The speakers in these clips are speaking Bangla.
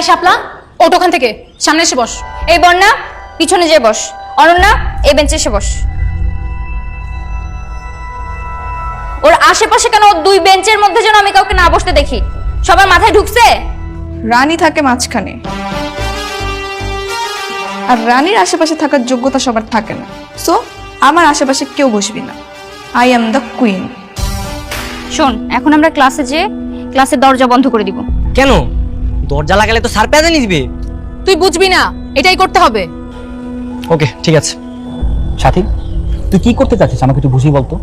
এই শাপলা, ওঠ ওখান থেকে, সামনে এসে বস। এই বন্যা, পিছনে যেয়ে বস। অনন্যা, এই বেঞ্চে এসে বস। ওর আশেপাশে কেন ওর দুই বেঞ্চের মধ্যে যেন আমি কাউকে না বসতে দেখি? সবার মাথায় ঢুকছে? রানী থাকে মাঝখানে, আর রানীর আশেপাশে থাকার যোগ্যতা সবার থাকে না। সো আমার আশেপাশে কেউ বসবি না। I am the queen. শোন, এখন আমরা ক্লাসে যেয়ে ক্লাসের দরজা বন্ধ করে দিব। কেন? দরজা লাগালে তো স্যার প্যাদানি দিবে। তুই বুঝবি না, এটাই করতে হবে। ওকে, ঠিক আছে। সাথী, তুই কি করতে চাচ্ছিস আমাকে একটু বুঝিয়ে বলতো।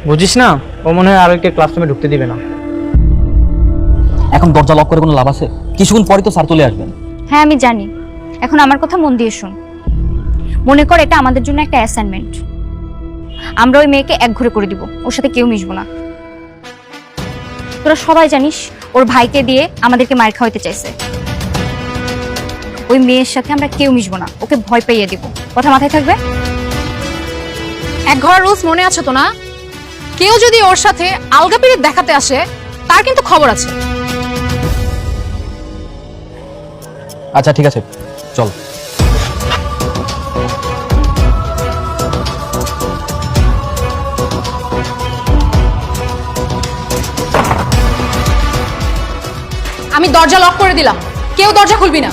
বুঝিস না, ও মনে হয় আরো একটা ক্লাসরুমে ঢুকতে দিবে না। এখন দরজা লক করে কোনো লাভ আছে? কিছুক্ষণ পরে তো স্যার চলে আসবেন। হ্যাঁ আমি জানি। এখন আমার কথা মন দিয়ে শোন। মনে কর এটা আমাদের জন্য একটা অ্যাসাইনমেন্ট। আমরা ওই মেয়েকে একঘরে করে দিব, ওর সাথে কেউ মিশবো না। তোরা সবাই জানিস ওর ভাইকে দিয়ে আমাদেরকে মার খাওয়াইতে চাইছে। ওই মেয়ের সাথে আমরা কেউ মিশবো না, ওকে ভয় পাইয়ে দিব। কথা মাথায় থাকবে? এক ঘর রুলস মনে আছে তো না? কেউ যদি ওর সাথে আলগা পিরিত দেখাতে আসে, তার কিন্তু খবর আছে। আচ্ছা ঠিক আছে, চল। আমি দরজা লক করে দিলাম, কেউ দরজা খুলবি না।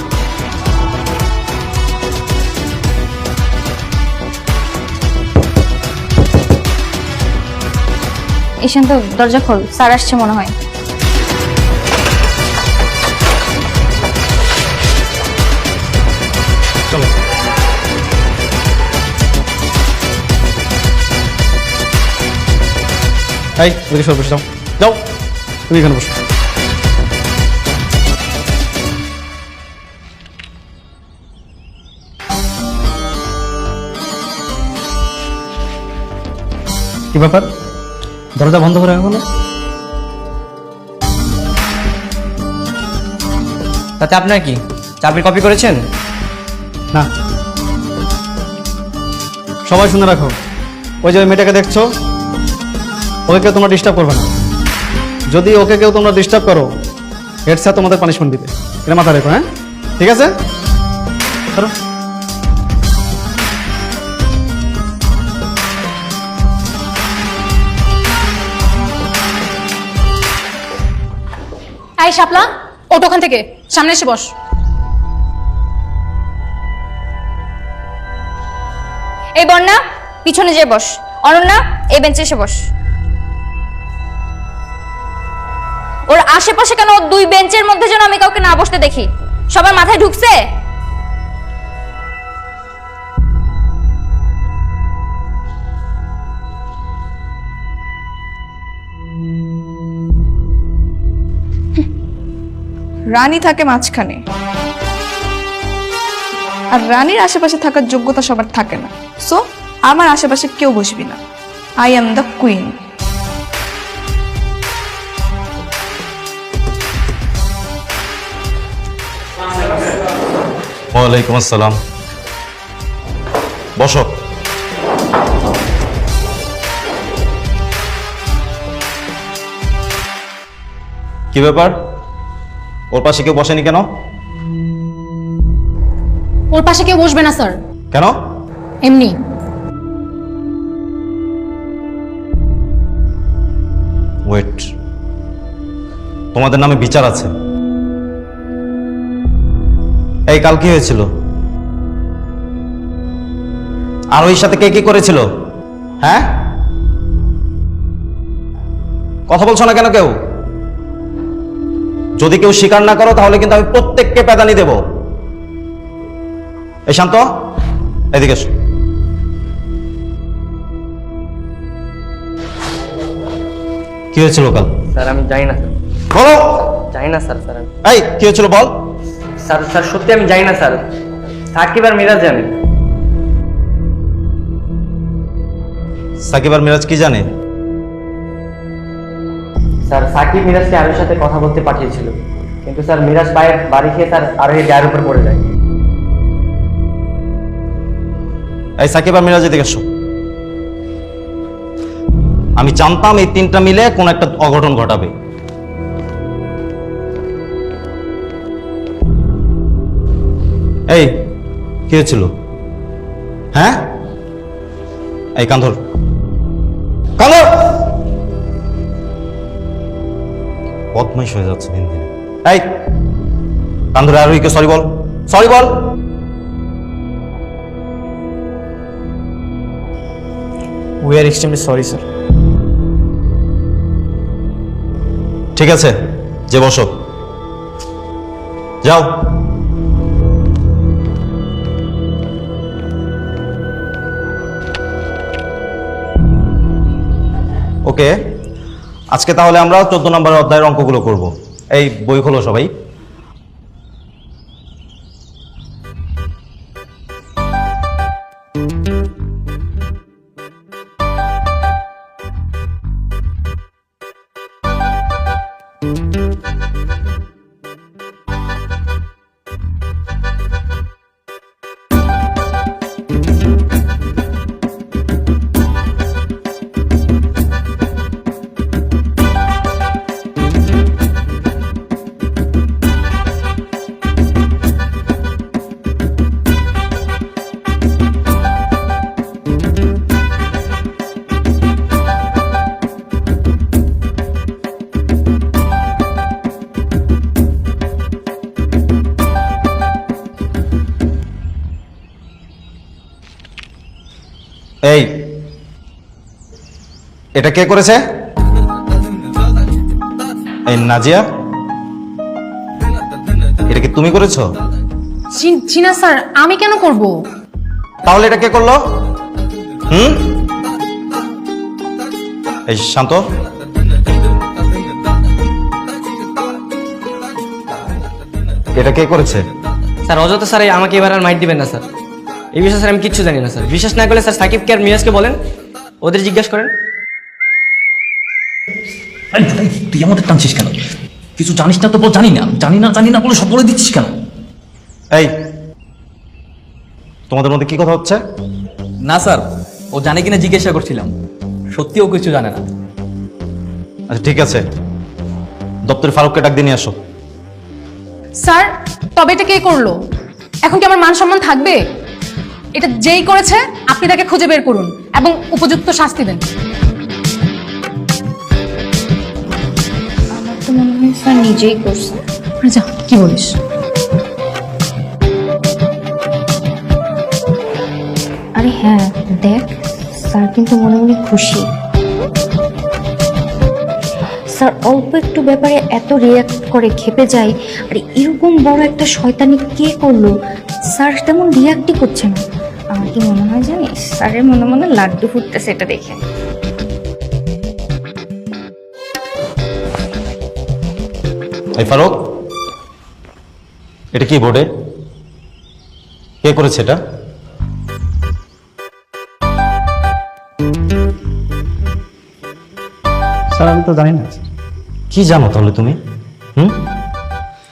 ঈশান্ত, দরজা খোল, স্যার আসছে মনে হয়। চলো। এই, ওদিকে সর, বসে যাও। যাও, তুমি এখানে বসো। কি ব্যাপার, দরজা বন্ধ করে রাখো না? তাতে আপনার কি? চাবি কপি করেছেন? না। সবাই শুনে রাখো, ওই যে ওই মেয়েটাকে দেখছো, ওকে কেউ তোমরা ডিস্টার্ব করবে না। যদি ওকে কেউ তোমরা ডিস্টার্ব করো, হেড স্যার তোমাদের পানিশমেন্ট দিবে। এটা মাথা রেখো, হ্যাঁ? ঠিক আছে, ধরো। এই শাপলা, ওঠ ওখান থেকে, সামনে এসে বস। এই বন্যা, পিছনে যেয়ে বস। অনন্যা, এই বেঞ্চে এসে বস। ওর আশেপাশে কেন ওর দুই বেঞ্চের মধ্যে যেন আমি কাউকে না বসতে দেখি? সবার মাথায় ঢুকছে? রানী থাকে মাঝখানে, আর রানীর আশেপাশে থাকার যোগ্যতা সবার থাকে না। সো আমার আশেপাশে কেউ বসবি না। I am the queen. ওয়ালাইকুম আসসালাম। বসো। কি ব্যাপার, ওর পাশে কেউ বসেনি কেন? ওর পাশে কেউ বসবে না স্যার। কেন? এমনি। ওয়েট, তোমাদের নামে বিচার আছে। এই কাল কি হয়েছিল? আর ওই সাথে কে কি করেছিল? হ্যাঁ, কথা বলছো না কেন কেউ? যদি কেউ স্বীকার না করো তাহলে কিন্তু আমি প্রত্যেককে পেদানি দেব। এই শান্ত, এদিকে এসো। কি হয়েছিল কাল? স্যার আমি জানি না স্যার। বলো। জানি না স্যার। স্যার এই কি হয়েছিল বল। স্যার স্যার সত্যি আমি জানি না স্যার। সাকিব আর মিরাজ জানে। সাকিব আর মিরাজ কি জানে? স্যার সাকিব মিরাজকে আরোর সাথে কথা বলতে পাঠিয়েছিল, কিন্তু স্যার মিরাজ বাড়ি খেয়ে স্যার আরোহীর গায়ের উপর পড়ে যায়। এই সাকিব আর মিরাজ এদিকে এসো। আমি জানতাম এই তিনটা মিলে কোন একটা অঘটন ঘটাবে। এই কি হয়েছিল? হ্যাঁ, এই কান্ধর কান্ধর বদমাইশ হয়ে যাচ্ছে দিন দিন। এই কান্ধর আর ওইকে সরি বল, সরি বল। We are extremely sorry sir. ঠিক আছে, যে বসো, যাও। ওকে, আজকে তাহলে আমরা 14 নম্বরের অধ্যায়ের অঙ্কগুলো করব। এই বই খোলো সবাই। এই এটা কে করেছে? এই নাজিয়া, এটা কি তুমি করেছো? জি না স্যার, আমি কেন করব? তাহলে এটা কে করলো? এই শান্ত, এটা কে করেছে? স্যার অযথা স্যার আমাকে এবার আর মাইট দিবেন না স্যার। এই বিষয়ে স্যার আমি কিচ্ছু জানি না স্যার। বিশ্বাস না করলে স্যার সাকিবকে আর মিরাজকে বলেন, ওদের জিজ্ঞেস করেন। তুই আমাদের টানছিস কেন? কিছু জানিস না তো বল জানি না, জানি না বলে সব বলে দিচ্ছিস কেন? এই তোমাদের মধ্যে কি কথা হচ্ছে? না স্যার, ও জানে কিনা জিজ্ঞাসা করছিলাম। সত্যি ও কিছু জানে না। আচ্ছা ঠিক আছে, দপ্তরে ফারুককে ডাক দিয়ে নিয়ে আসো। স্যার, তবে এটা কে করলো? এখন কি আমার মান সম্মান থাকবে? এটা যেই করেছে আপনি তাকে খুঁজে বের করুন এবং উপযুক্ত শাস্তি দেন। আমার তো মনে হয় স্যার নিজেই করছে। আরে যা, কি বলিস? আরে হ্যাঁ দেখ, স্যার কিন্তু মনে মনে খুশি। স্যার অল্প একটু ব্যাপারে এত রিয়াক্ট করে খেপে যায়, আর এরকম বড় একটা শয়তানি কে করলো? স্যার তেমন রিয়াক্টই করছে না। আমার কি মনে হয় জানিস, স্যারের মনে মনে লাড্ডু ফুটতেছে এটা দেখে। এই ফারুক, এটা কি বোর্ডে? কে করেছে এটা? স্যার আমি তো জানি না। কি জানো তাহলে তুমি?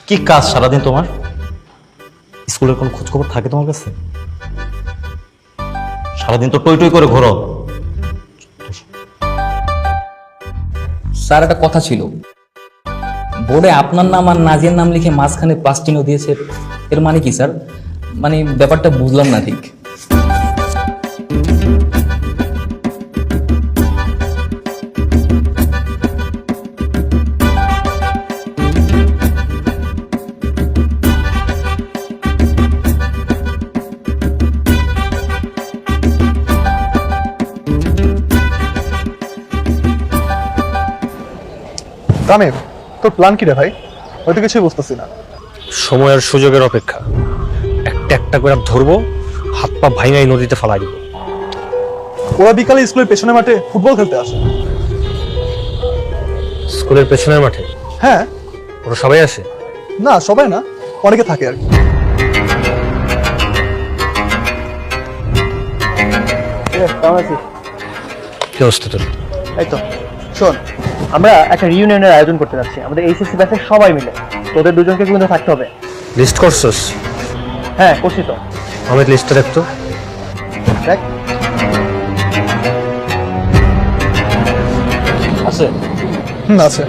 কি কাজ সারাদিন তোমার? স্কুলের কোনো খোঁজ খবর থাকে তোমার কাছে? সারাদিন তো টই টই করে ঘোরো। স্যার একটা কথা ছিল, বোর্ডে আপনার নাম আর নাজিয়ার নাম লিখে মাঝখানে প্লাস চিহ্ন দিয়েছে, এর মানে কি স্যার? মানে ব্যাপারটা বুঝলাম না ঠিক। তামিম, তোর প্ল্যান কি রে ভাই? হয়তো কিছুই বুঝতেছি না। সময় আর সুযোগের অপেক্ষা। একটা একটা করে ধরবো, হাত পা ভাঙাই নদীতে ফালাই দিব। ওরা বিকালে স্কুলের পেছনের মাঠে ফুটবল খেলতে আসে। স্কুলের পেছনের মাঠে? হ্যাঁ। ওরা সবাই আসে? না সবাই না, অনেকে থাকে আর কি। কেমন আছিস? কি অবস্থা তোর? এই তো শোন, আমরা একটা রিউনিয়নের আয়োজন করতে যাচ্ছি আমাদের এইচএসসি ব্যাচের সবাই মিলে। তোদের দুজনকে কিন্তু থাকতে হবে। লিস্ট করছস? হ্যাঁ করছি তো। আমার লিস্টটা দেখতো। দেখ আছে। আছে।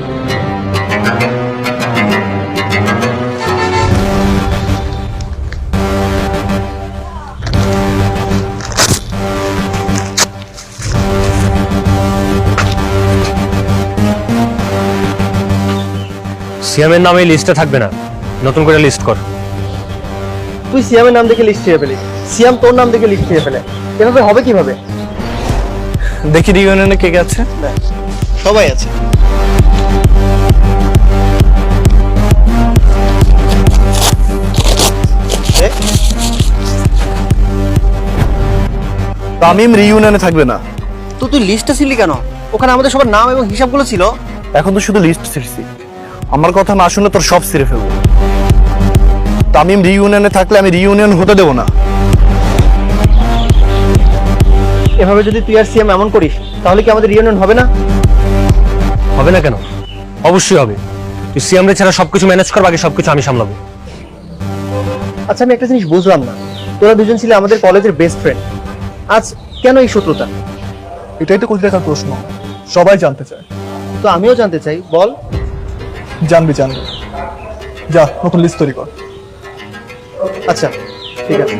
সিয়ামের নাম এই লিস্টে থাকবে না, নতুন করে লিস্ট কর। তুই সিয়ামের নাম দেখে লিস্ট ছেড়ে ফেলি, সিয়াম তোর নাম দেখে লিস্ট ছেড়ে ফেলে, এভাবে হবে কিভাবে? দেখি রিউনিয়নে কে কে আছে। সবাই আছে। তামিম রিউনিয়নে থাকবে না। তো তুই লিস্টটা ছিলি কেন? ওখানে আমাদের সবার নাম এবং হিসাবগুলো ছিল। এখন তো শুধু লিস্ট ছিঁড়ছি, আমার কথা না শুনে তোর সব ছিঁড়ে ফেলবো। তামিম রিউনিয়নে থাকলে আমি রিউনিয়ন হতে দেবো না। এভাবে যদি তুই আর সিয়াম এমন করিস তাহলে কি আমাদের রিউনিয়ন হবে না? হবে না কেন? অবশ্যই হবে। তুই সিয়ামরে ছাড়া সবকিছু ম্যানেজ কর, বাকি সবকিছু আমি সামলাবো। আচ্ছা আমি একটা জিনিস বুঝলাম না, তোরা দুজন ছিলে আমাদের কলেজের বেস্ট ফ্রেন্ড, আজ কেন এই শত্রুতা? এটাই তো কোথায় দেখার প্রশ্ন, সবাই জানতে চায়। তো আমিও জানতে চাই, বল। জানবি যা নতুন লিস্ট তৈরি কর। আচ্ছা ঠিক আছে।